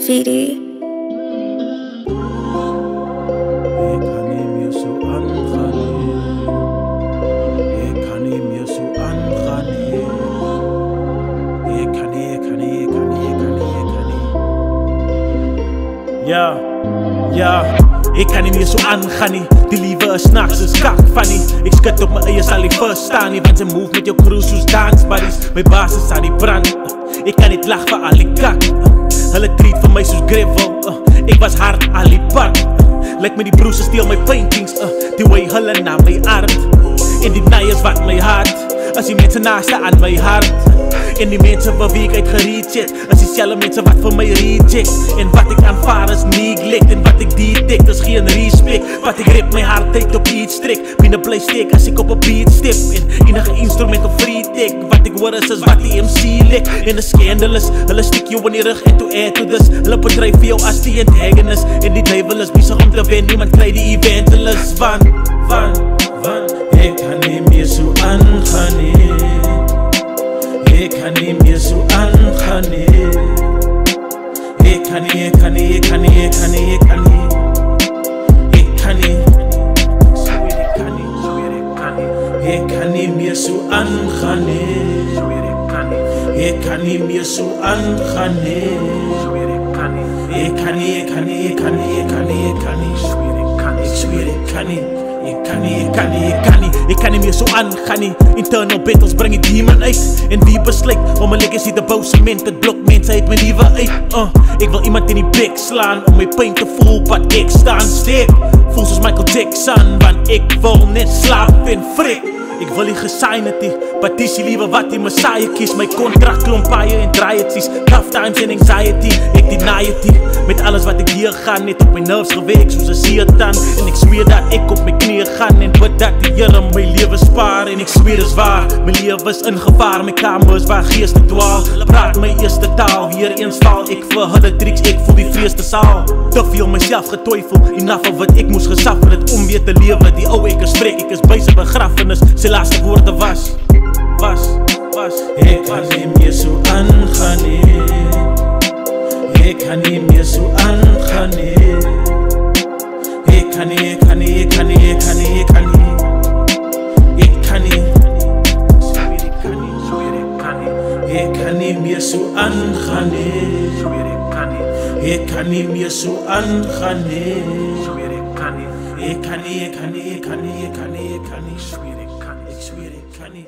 VD. Ja, ik kan niet meer zo aangaan nie. Die liewe is nachts, is kak van nie. Ik skut op my eie, sal nie verstaan nie. Want sy move met jou crew soos dance buddies. My baas is aan die brand. Ik kan niet lach vir al die kak. Hulle treat vir my soos gravel. Ik was hard al die pad. Lyk my die broers steel my paintings. Die way hulle na my aard. En die naaiers wat my hart. As die mense naaste aan my hart. En die mense vir wie ek uit gereach het, is die selfe mense wat vir my reject. En wat ek aanvaar is neglect. En wat ek detect is geen respect. Wat ek rip my hart uit op iets trek. Binnen bly steek as ek op 'n beat step. En enige instrument op free tech. Wat ek hoor is wat die MC lek. En die scandalous, hulle stiek jou in die rug en to add to this. Hulle bedryf vir jou as die antagonist. En die duivel is besig om te wen, niemand kry die evangelist. Want ek kan nie meer so aangaan nie. Ik kan niet meer zo aangaan, nee. Ik kan niet. Ik kan niet meer zo aangaan, nee. Ik kan niet meer zo aangaan, nee. Ik kan niet meer zo aangaan nie. Internal battles bring die demon uit. En wie besluit om een legacy te bouw? Cement, het blok mense uit mijn liewe uit. Ik wil iemand in die bek slaan om mijn pijn te voel wat ik staan steek. Voel soos Michael Jackson, want ik wil net slaap en frik. Ik wil die gesignetie, petitie liever wat die Messiah kies. My contract klomp paaie en draaieties. Tough times en anxiety, ek deny het nie. Met alles wat ek hier gaan, net op my nerves gewerk soos 'n seetan. En ek zweer dat ek op my knieë gaan en bid dat die Here my lewe spaar. En ek zweer is waar, my lewe is in gevaar. My kamer is waar geeste dwaal. Hulle praat my eerste taal, weer eens val ek vir hulle tricks, ek voel die vrees te saal. Te veel myself getwyfel, enough of wat ek moes gesuffer het om weer te lewe. Die ou ek is vrek, ek is by sy begrafenis. Sy laaste woorde was. Ik kan niet meer zo aangaan, nee. Ik kan niet meer zo aangaan, nee. Ik kan niet. Ik kan niet meer zo aangaan, nee. Ik kan niet meer zo aangaan, nee. Ik kan niet.